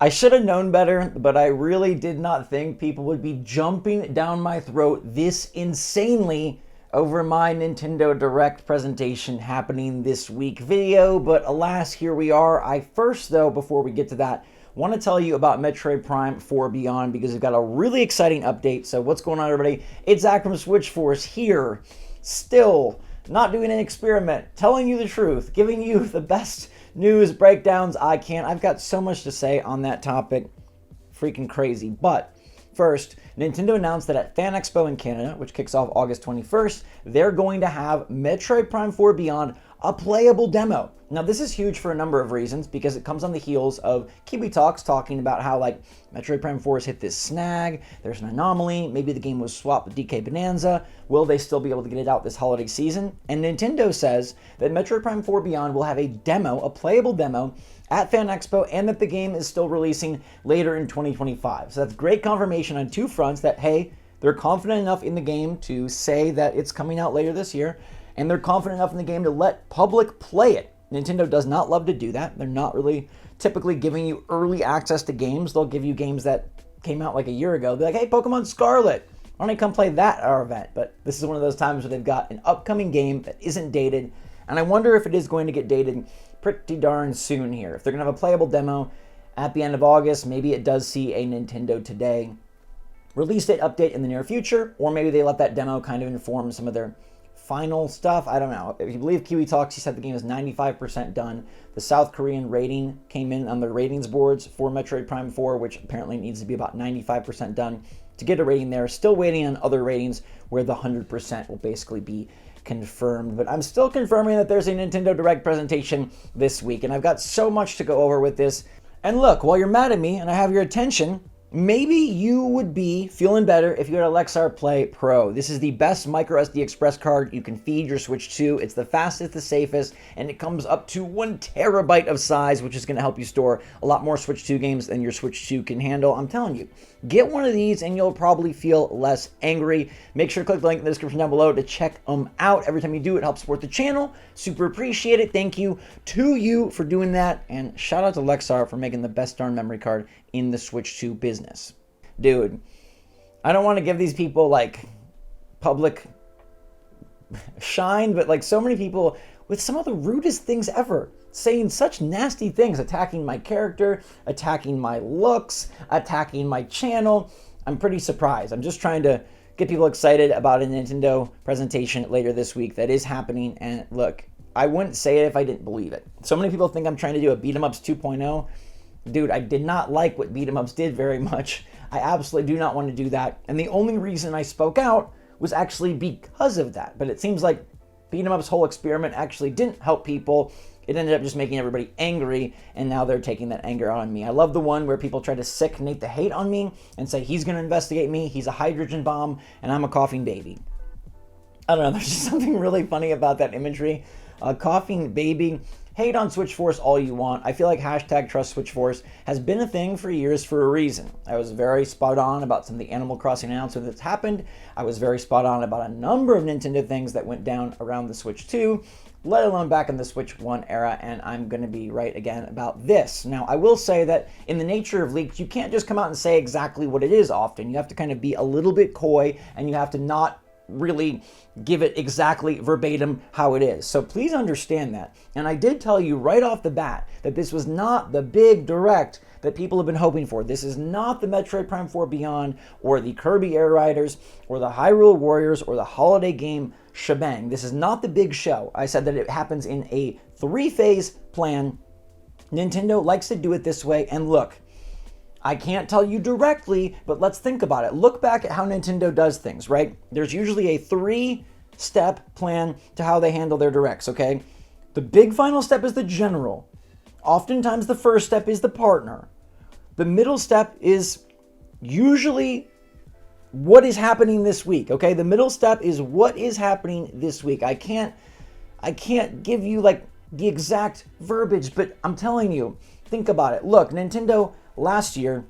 I should have known better, but I really did not think people would be jumping down my throat this insanely over my Nintendo Direct presentation happening this week video, but alas, here we are. I first, though, before we get to that, want to tell you about Metroid Prime 4 Beyond because we've got a really exciting update. So what's going on, everybody? It's Zach from SwitchForce here, still not doing an experiment, telling you the truth, giving you the best news breakdowns I can. I've got so much to say on that topic, freaking crazy. But first, Nintendo announced that at FanExpo in Canada, which kicks off August 21st, they're going to have Metroid Prime 4 Beyond, a playable demo. Now, this is huge for a number of reasons because it comes on the heels of Kiwi Talks talking about how, like, Metroid Prime 4 has hit this snag, there's an anomaly, maybe the game was swapped with DK Bonanza, will they still be able to get it out this holiday season? And Nintendo says that Metroid Prime 4 Beyond will have a demo, a playable demo, at FanExpo, and that the game is still releasing later in 2025. So that's great confirmation on two fronts that, hey, they're confident enough in the game to say that it's coming out later this year, and they're confident enough in the game to let public play it. Nintendo does not love to do that. They're not really typically giving you early access to games. They'll give you games that came out like a year ago. They're like, hey, Pokemon Scarlet, why don't you come play that at our event? But this is one of those times where they've got an upcoming game that isn't dated, and I wonder if it is going to get dated pretty darn soon here. If they're going to have a playable demo at the end of August, maybe it does see a Nintendo Today release date update in the near future, or maybe they let that demo kind of inform some of their final stuff. I don't know. If you believe Kiwi Talks, he said the game is 95% done. The South Korean rating came in on the ratings boards for Metroid Prime 4, which apparently needs to be about 95% done to get a rating there. Still waiting on other ratings where the 100% will basically be confirmed. But I'm still confirming that there's a Nintendo Direct presentation this week, and I've got so much to go over with this. And look, while you're mad at me and I have your attention, maybe you would be feeling better if you had a Lexar Play Pro. This is the best micro SD express card you can feed your Switch to. It's the fastest, the safest, and it comes up to 1 terabyte of size, which is going to help you store a lot more Switch 2 games than your Switch 2 can handle. I'm telling you, get one of these and you'll probably feel less angry. Make sure to click the link in the description down below to check them out. Every time you do, it helps support the channel. Super appreciate it. Thank you to you for doing that. And shout out to Lexar for making the best darn memory card in the Switch 2 business. Dude, I don't want to give these people like public shine, but like so many people with some of the rudest things ever, saying such nasty things, attacking my character, attacking my looks, attacking my channel. I'm pretty surprised. I'm just trying to get people excited about a Nintendo presentation later this week that is happening. And look, I wouldn't say it if I didn't believe it. So many people think I'm trying to do a Beat 'em Ups 2.0. Dude, I did not like what Beat 'em Ups did very much. I absolutely do not want to do that. And the only reason I spoke out was actually because of that. But it seems like Beat 'em Up's whole experiment actually didn't help people. It ended up just making everybody angry, and now they're taking that anger out on me. I love the one where people try to sick Nate the hate on me and say he's going to investigate me, he's a hydrogen bomb, and I'm a coughing baby. I don't know, there's just something really funny about that imagery. A coughing baby. Hate on SwitchForce all you want. I feel like hashtag Trust SwitchForce has been a thing for years for a reason. I was very spot on about some of the Animal Crossing announcements that's happened. I was very spot on about a number of Nintendo things that went down around the Switch 2, let alone back in the Switch 1 era, and I'm going to be right again about this. Now, I will say that in the nature of leaks, you can't just come out and say exactly what it is often. You have to kind of be a little bit coy, and you have to not really give it exactly verbatim how it is. So please understand that. And I did tell you right off the bat that this was not the big direct that people have been hoping for. This is not the Metroid Prime 4 Beyond or the Kirby Air Riders or the Hyrule Warriors or the holiday game shebang. This is not the big show. I said that it happens in a 3-phase plan. Nintendo likes to do it this way. And look, I can't tell you directly, but let's think about it. Look back at how Nintendo does things, right? There's usually a 3-step plan to how they handle their directs, okay? The big final step is the general. Oftentimes the first step is the partner. The middle step is usually what is happening this week, okay? The middle step is what is happening this week. I can't give you like the exact verbiage, but I'm telling you, think about it. Look, Nintendo last year,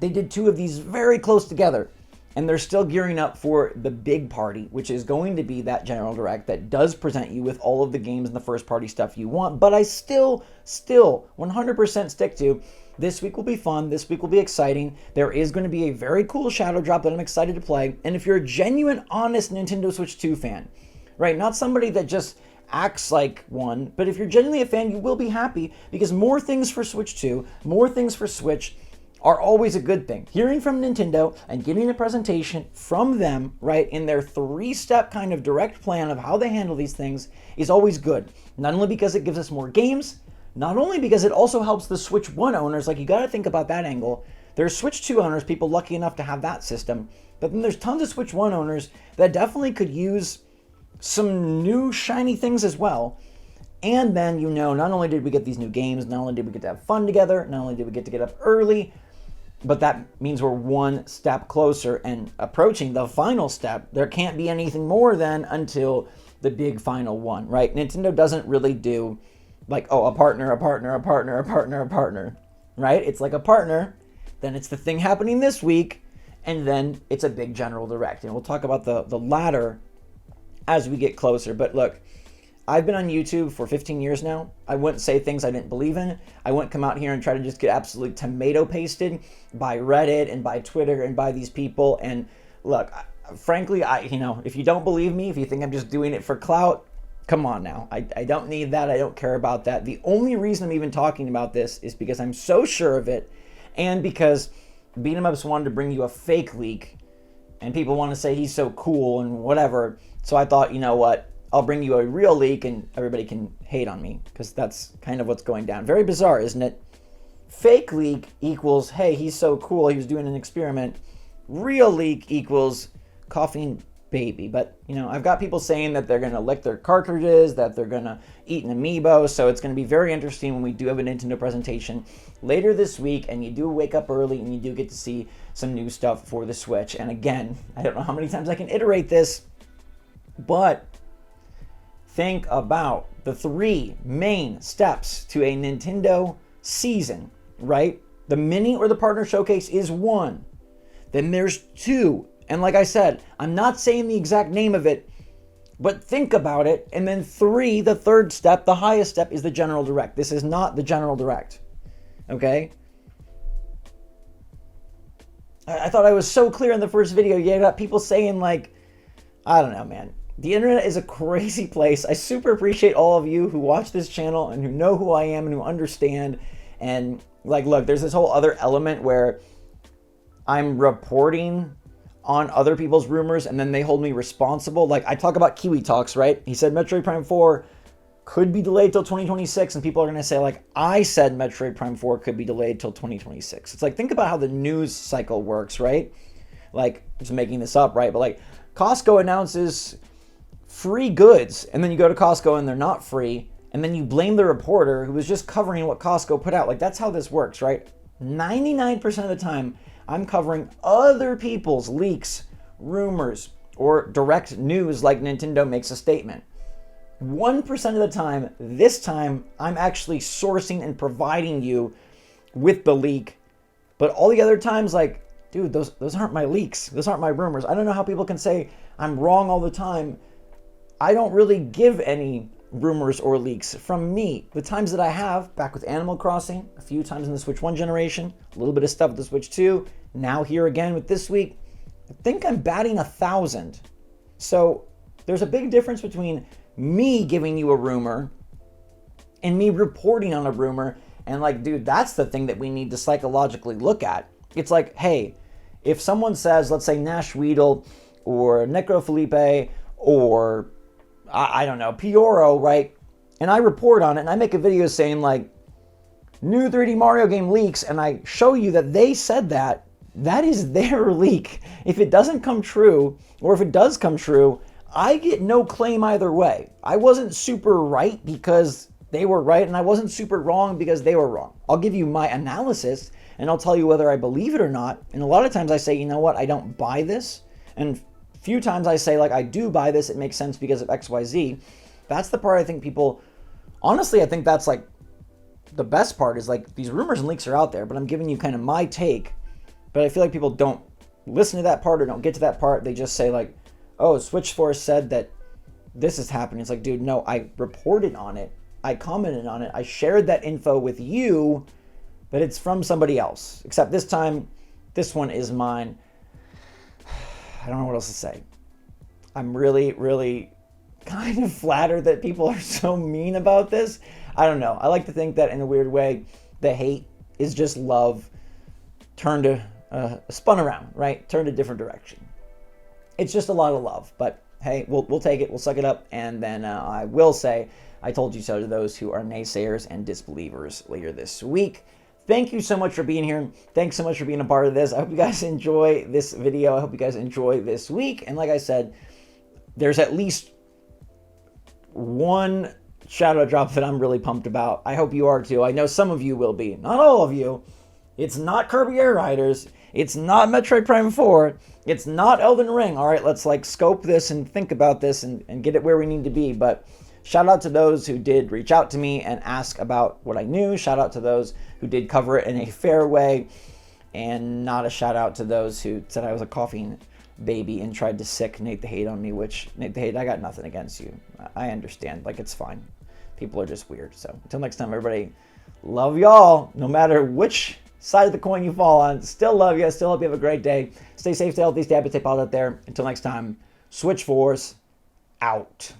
they did 2 of these very close together, and they're still gearing up for the big party, which is going to be that General Direct that does present you with all of the games and the first party stuff you want. But I still 100% stick to This week will be fun. This week will be exciting. There is going to be a very cool shadow drop that I'm excited to play. And if you're a genuine, honest Nintendo Switch 2 fan, right, not somebody that just acts like one, but if you're genuinely a fan, you will be happy because more things for Switch 2, more things for Switch are always a good thing. Hearing from Nintendo and getting a presentation from them, right, in their 3-step kind of direct plan of how they handle these things is always good. Not only because it gives us more games, not only because it also helps the Switch 1 owners, like you got to think about that angle. There's Switch 2 owners, people lucky enough to have that system, but then there's tons of Switch 1 owners that definitely could use some new shiny things as well. And then, you know, not only did we get these new games, not only did we get to have fun together, not only did we get to get up early, but that means we're one step closer and approaching the final step. There can't be anything more than until the big final one, right? Nintendo doesn't really do like, oh, a partner, right? It's like a partner, then it's the thing happening this week, and then it's a big general direct. And we'll talk about the latter as we get closer. But look, I've been on YouTube for 15 years now. I wouldn't say things I didn't believe in. I wouldn't come out here and try to just get absolutely tomato pasted by Reddit and by Twitter and by these people. And look, frankly, if you don't believe me, if you think I'm just doing it for clout, come on now. I don't need that. I don't care about that. The only reason I'm even talking about this is because I'm so sure of it, and because Beat 'em Ups wanted to bring you a fake leak, and people want to say he's so cool and whatever. So I thought, you know what? I'll bring you a real leak and everybody can hate on me, because that's kind of what's going down. Very bizarre, isn't it? Fake leak equals, hey, he's so cool, he was doing an experiment. Real leak equals coughing baby. But, you know, I've got people saying that they're going to lick their cartridges, that they're going to eat an amiibo. So it's going to be very interesting when we do have a Nintendo presentation later this week, and you do wake up early and you do get to see some new stuff for the Switch. And again, I don't know how many times I can iterate this, but think about the 3 main steps to a Nintendo season, right? The mini or the partner showcase is 1. Then there's 2. And like I said, I'm not saying the exact name of it, but think about it. And then 3, the third step, the highest step, is the general direct. This is not the general direct. Okay? I thought I was so clear in the first video. You got people saying like, I don't know, man. The internet is a crazy place. I super appreciate all of you who watch this channel and who know who I am and who understand. And like, look, there's this whole other element where I'm reporting on other people's rumors and then they hold me responsible. Like I talk about Kiwi Talks, right? He said Metroid Prime 4 could be delayed till 2026, and people are going to say like, I said Metroid Prime 4 could be delayed till 2026. It's like, think about how the news cycle works, right? Like, just making this up, right? But like Costco announces free goods, and then you go to Costco and they're not free, and then you blame the reporter who was just covering what Costco put out. Like, that's how this works, right? 99% of the time, I'm covering other people's leaks, rumors, or direct news like Nintendo makes a statement. 1% of the time, this time, I'm actually sourcing and providing you with the leak. But all the other times, like, dude, those aren't my leaks. Those aren't my rumors. I don't know how people can say I'm wrong all the time. I don't really give any rumors or leaks from me. The times that I have, back with Animal Crossing, a few times in the Switch 1 generation, a little bit of stuff with the Switch 2, now here again with this week, I think I'm batting 1,000. So there's a big difference between me giving you a rumor and me reporting on a rumor. And like, dude, that's the thing that we need to psychologically look at. It's like, hey, if someone says, let's say Nash Weedle or Necro Felipe or I don't know, Pioro, right? And I report on it and I make a video saying like, new 3D Mario game leaks, and I show you that they said that, that is their leak. If it doesn't come true, or if it does come true, I get no claim either way. I wasn't super right because they were right, and I wasn't super wrong because they were wrong. I'll give you my analysis, and I'll tell you whether I believe it or not. And a lot of times I say, you know what, I don't buy this. And few times I say, like, I do buy this, it makes sense because of XYZ. That's the part I think people, honestly, I think that's like the best part is like these rumors and leaks are out there, but I'm giving you kind of my take. But I feel like people don't listen to that part or don't get to that part. They just say like, oh, SwitchForce said that this is happening. It's like, dude, no, I reported on it. I commented on it. I shared that info with you but it's from somebody else. Except this time, this one is mine. I don't know what else to say. I'm really, really kind of flattered that people are so mean about this. I don't know. I like to think that in a weird way, the hate is just love turned spun around, right? Turned a different direction. It's just a lot of love, but hey, we'll take it. We'll suck it up, and then I will say, I told you so to those who are naysayers and disbelievers later this week. Thank you so much for being here. Thanks so much for being a part of this. I hope you guys enjoy this video. I hope you guys enjoy this week. And like I said, there's at least one shadow drop that I'm really pumped about. I hope you are too. I know some of you will be. Not all of you. It's not Kirby Air Riders. It's not Metroid Prime 4. It's not Elden Ring. All right, let's like scope this and think about this and get it where we need to be. But shout out to those who did reach out to me and ask about what I knew. Shout out to those who did cover it in a fair way. And not a shout out to those who said I was a coughing baby and tried to sick Nate the Hate on me, which, Nate the Hate, I got nothing against you. I understand. Like, it's fine. People are just weird. So until next time, everybody, love y'all. No matter which side of the coin you fall on, still love you. Still hope you have a great day. Stay safe, stay healthy, stay happy, stay positive out there. Until next time, SwitchForce out.